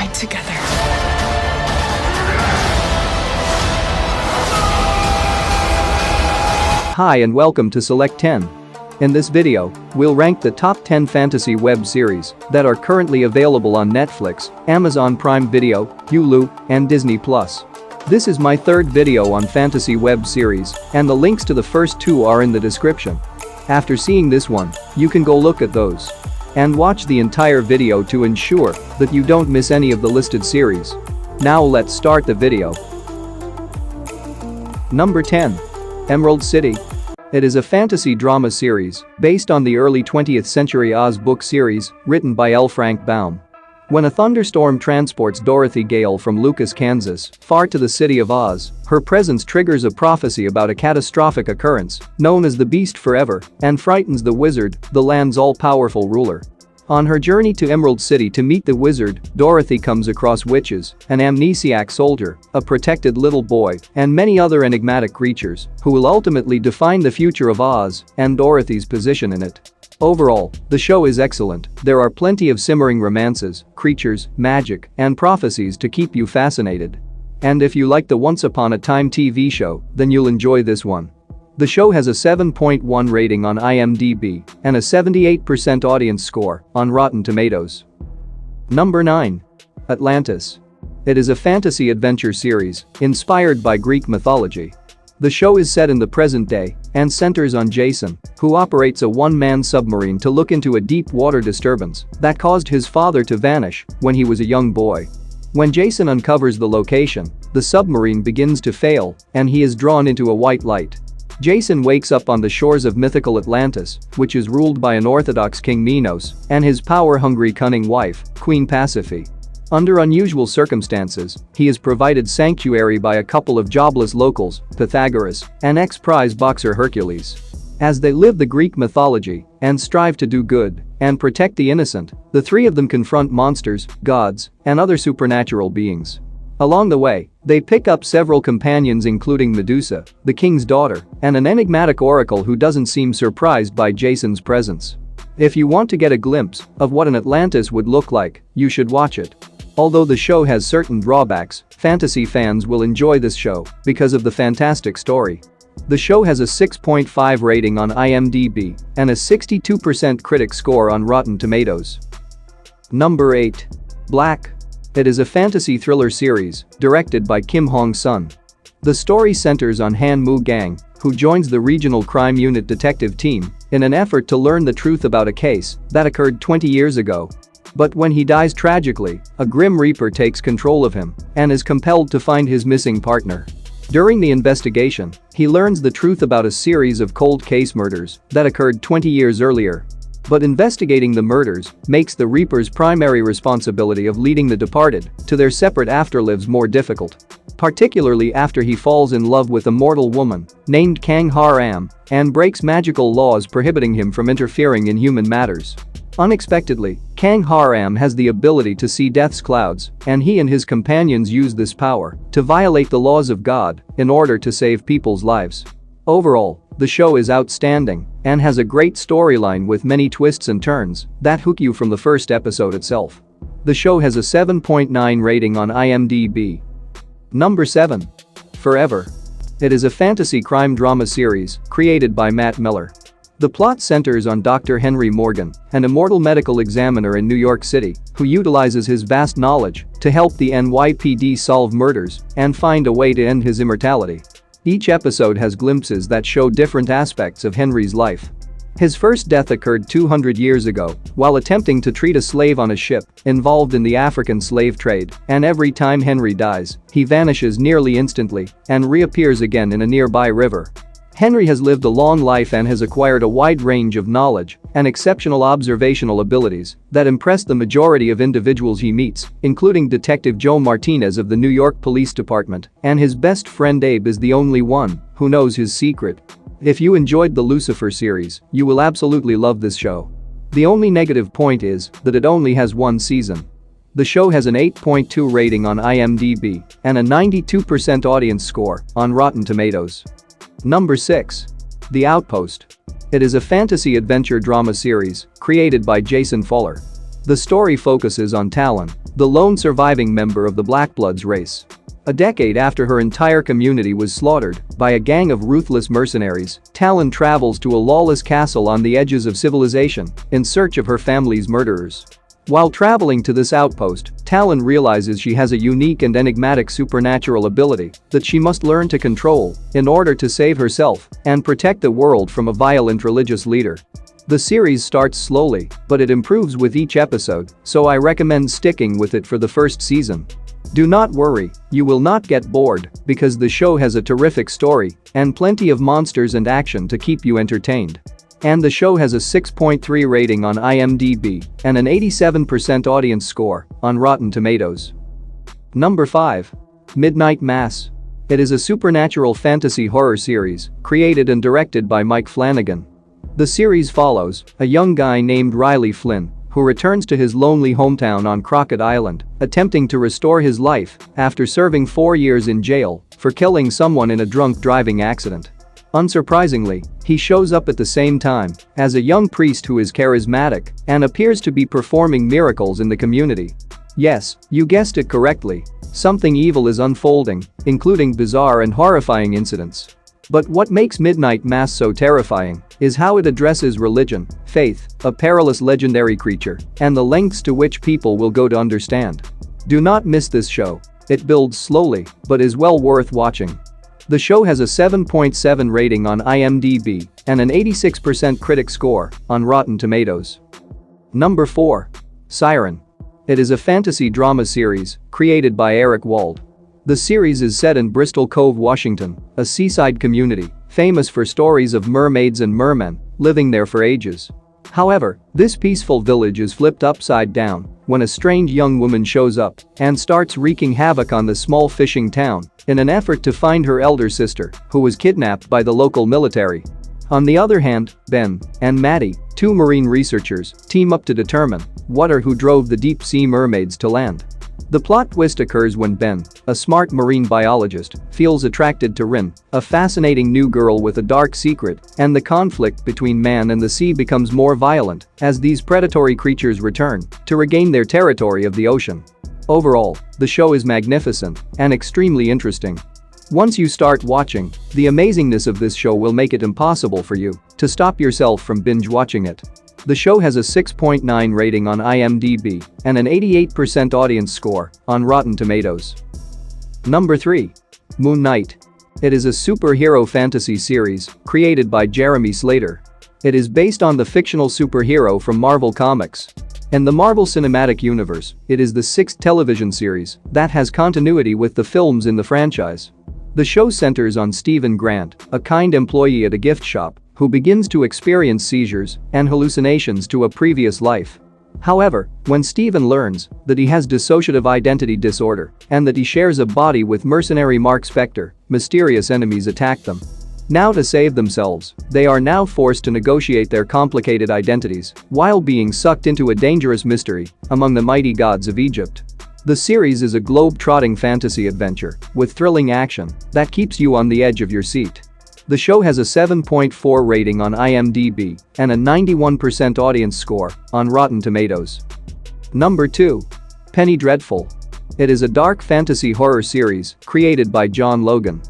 fight together. Hi and welcome to Select 10. In this video, we'll rank the top 10 fantasy web series that are currently available on Netflix, Amazon Prime Video, HULU, and Disney+. This is my third video on fantasy web series, and the links to the first two are in the description. After seeing this one, you can go look at those. And watch the entire video to ensure that you don't miss any of the listed series. Now let's start the video. Number 10. Emerald City. It is a fantasy drama series based on the early 20th century Oz book series written by L. Frank Baum. When a thunderstorm transports Dorothy Gale from Lucas, Kansas, far to the city of Oz, her presence triggers a prophecy about a catastrophic occurrence known as the Beast Forever and frightens the wizard, the land's all-powerful ruler. On her journey to Emerald City to meet the wizard, Dorothy comes across witches, an amnesiac soldier, a protected little boy, and many other enigmatic creatures who will ultimately define the future of Oz and Dorothy's position in it. Overall, the show is excellent. There are plenty of simmering romances, creatures, magic, and prophecies to keep you fascinated. And if you like the Once Upon a Time TV show, then you'll enjoy this one. The show has a 7.1 rating on IMDb and a 78% audience score on Rotten Tomatoes. Number 9. Atlantis. It is a fantasy adventure series inspired by Greek mythology. The show is set in the present day and centers on Jason, who operates a one-man submarine to look into a deep water disturbance that caused his father to vanish when he was a young boy. When Jason uncovers the location, the submarine begins to fail and he is drawn into a white light. Jason wakes up on the shores of mythical Atlantis, which is ruled by an orthodox King Minos and his power-hungry cunning wife, Queen Pasiphae. Under unusual circumstances, he is provided sanctuary by a couple of jobless locals, Pythagoras and ex-prize boxer Hercules. As they live the Greek mythology and strive to do good and protect the innocent, the three of them confront monsters, gods, and other supernatural beings. Along the way, they pick up several companions including Medusa, the king's daughter, and an enigmatic oracle who doesn't seem surprised by Jason's presence. If you want to get a glimpse of what an Atlantis would look like, you should watch it. Although the show has certain drawbacks, fantasy fans will enjoy this show because of the fantastic story. The show has a 6.5 rating on IMDb and a 62% critic score on Rotten Tomatoes. Number 8. Black. It is a fantasy thriller series directed by Kim Hong-sun. The story centers on Han Mu-gang, who joins the regional crime unit detective team in an effort to learn the truth about a case that occurred 20 years ago. But when he dies tragically, a grim reaper takes control of him and is compelled to find his missing partner. During the investigation, he learns the truth about a series of cold case murders that occurred 20 years earlier. But investigating the murders makes the Reaper's primary responsibility of leading the departed to their separate afterlives more difficult. Particularly after he falls in love with a mortal woman named Kang Ha-ram and breaks magical laws prohibiting him from interfering in human matters. Unexpectedly, Kang Ha-ram has the ability to see death's clouds, and he and his companions use this power to violate the laws of God in order to save people's lives. Overall, the show is outstanding and has a great storyline with many twists and turns that hook you from the first episode itself. The show has a 7.9 rating on IMDb. Number 7. Forever. It is a fantasy crime drama series created by Matt Miller. The plot centers on Dr. Henry Morgan, an immortal medical examiner in New York City who utilizes his vast knowledge to help the NYPD solve murders and find a way to end his immortality. Each episode has glimpses that show different aspects of Henry's life. His first death occurred 200 years ago while attempting to treat a slave on a ship involved in the African slave trade, and every time Henry dies, he vanishes nearly instantly and reappears again in a nearby river. Henry has lived a long life and has acquired a wide range of knowledge and exceptional observational abilities that impress the majority of individuals he meets, including Detective Joe Martinez of the New York Police Department, and his best friend Abe is the only one who knows his secret. If you enjoyed the Lucifer series, you will absolutely love this show. The only negative point is that it only has one season. The show has an 8.2 rating on IMDb and a 92% audience score on Rotten Tomatoes. Number 6. The Outpost. It is a fantasy adventure drama series created by Jason Fuller. The story focuses on Talon, the lone surviving member of the Blackbloods race. A decade after her entire community was slaughtered by a gang of ruthless mercenaries, Talon travels to a lawless castle on the edges of civilization in search of her family's murderers. While traveling to this outpost, Talon realizes she has a unique and enigmatic supernatural ability that she must learn to control in order to save herself and protect the world from a violent religious leader. The series starts slowly, but it improves with each episode, so I recommend sticking with it for the first season. Do not worry, you will not get bored because the show has a terrific story and plenty of monsters and action to keep you entertained. And the show has a 6.3 rating on IMDb and an 87% audience score on Rotten Tomatoes. Number 5. Midnight Mass. It is a supernatural fantasy horror series created and directed by Mike Flanagan. The series follows a young guy named Riley Flynn who returns to his lonely hometown on Crockett Island, attempting to restore his life after serving 4 years in jail for killing someone in a drunk driving accident. Unsurprisingly, he shows up at the same time as a young priest who is charismatic and appears to be performing miracles in the community. Yes, you guessed it correctly. Something evil is unfolding, including bizarre and horrifying incidents. But what makes Midnight Mass so terrifying is how it addresses religion, faith, a perilous legendary creature, and the lengths to which people will go to understand. Do not miss this show. It builds slowly, but is well worth watching. The show has a 7.7 rating on IMDb and an 86% critic score on Rotten Tomatoes. Number 4. SIREN. It is a fantasy drama series created by Eric Wald. The series is set in Bristol Cove, Washington, a seaside community famous for stories of mermaids and mermen living there for ages. However, this peaceful village is flipped upside down when a strange young woman shows up and starts wreaking havoc on the small fishing town in an effort to find her elder sister, who was kidnapped by the local military. On the other hand, Ben and Maddie, two marine researchers, team up to determine what or who drove the deep-sea mermaids to land. The plot twist occurs when Ben, a smart marine biologist, feels attracted to Rin, a fascinating new girl with a dark secret, and the conflict between man and the sea becomes more violent as these predatory creatures return to regain their territory of the ocean. Overall, the show is magnificent and extremely interesting. Once you start watching, the amazingness of this show will make it impossible for you to stop yourself from binge-watching it. The show has a 6.9 rating on IMDb and an 88% audience score on Rotten Tomatoes. Number 3. Moon Knight. It is a superhero fantasy series created by Jeremy Slater. It is based on the fictional superhero from Marvel Comics. In the Marvel Cinematic Universe, it is the 6th television series that has continuity with the films in the franchise. The show centers on Stephen Grant, a kind employee at a gift shop who begins to experience seizures and hallucinations to a previous life. However, when Stephen learns that he has dissociative identity disorder and that he shares a body with mercenary Mark Spector, mysterious enemies attack them. Now to save themselves, they are now forced to negotiate their complicated identities while being sucked into a dangerous mystery among the mighty gods of Egypt. The series is a globe-trotting fantasy adventure with thrilling action that keeps you on the edge of your seat. The show has a 7.4 rating on IMDb and a 91% audience score on Rotten Tomatoes. Number 2. Penny Dreadful. It is a dark fantasy horror series created by John Logan.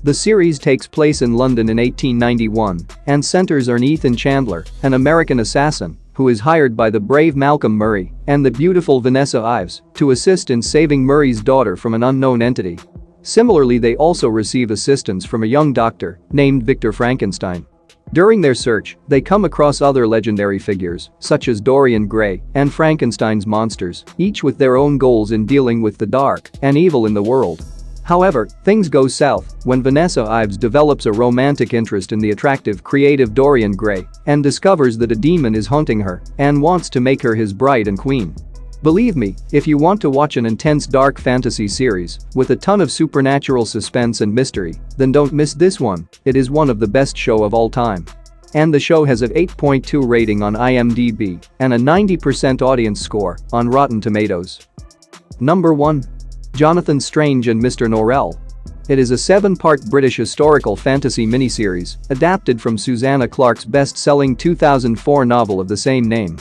The series takes place in London in 1891 and centers on Ethan Chandler, an American assassin who is hired by the brave Malcolm Murray and the beautiful Vanessa Ives to assist in saving Murray's daughter from an unknown entity. Similarly, they also receive assistance from a young doctor named Victor Frankenstein. During their search, they come across other legendary figures, such as Dorian Gray and Frankenstein's monsters, each with their own goals in dealing with the dark and evil in the world. However, things go south when Vanessa Ives develops a romantic interest in the attractive, creative Dorian Gray and discovers that a demon is haunting her and wants to make her his bride and queen. Believe me, if you want to watch an intense dark fantasy series with a ton of supernatural suspense and mystery, then don't miss this one. It is one of the best show of all time. And the show has an 8.2 rating on IMDb and a 90% audience score on Rotten Tomatoes. Number 1. Jonathan Strange and Mr. Norrell. It is a 7-part British historical fantasy miniseries adapted from Susanna Clarke's best-selling 2004 novel of the same name.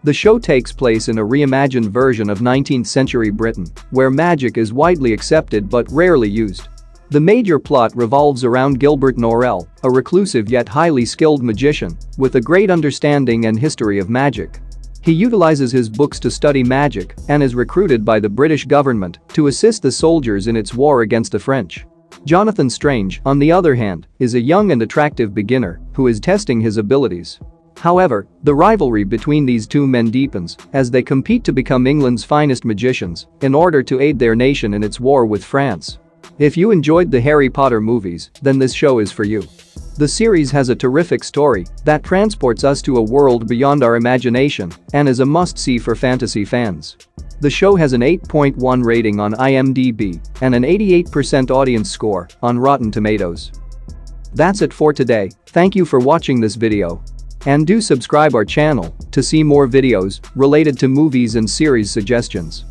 The show takes place in a reimagined version of 19th century Britain, where magic is widely accepted but rarely used. The major plot revolves around Gilbert Norrell, a reclusive yet highly skilled magician with a great understanding and history of magic. He utilizes his books to study magic and is recruited by the British government to assist the soldiers in its war against the French. Jonathan Strange, on the other hand, is a young and attractive beginner who is testing his abilities. However, the rivalry between these two men deepens as they compete to become England's finest magicians in order to aid their nation in its war with France. If you enjoyed the Harry Potter movies, then this show is for you. The series has a terrific story that transports us to a world beyond our imagination and is a must-see for fantasy fans. The show has an 8.1 rating on IMDb and an 88% audience score on Rotten Tomatoes. That's it for today. Thank you for watching this video. And do subscribe our channel to see more videos related to movies and series suggestions.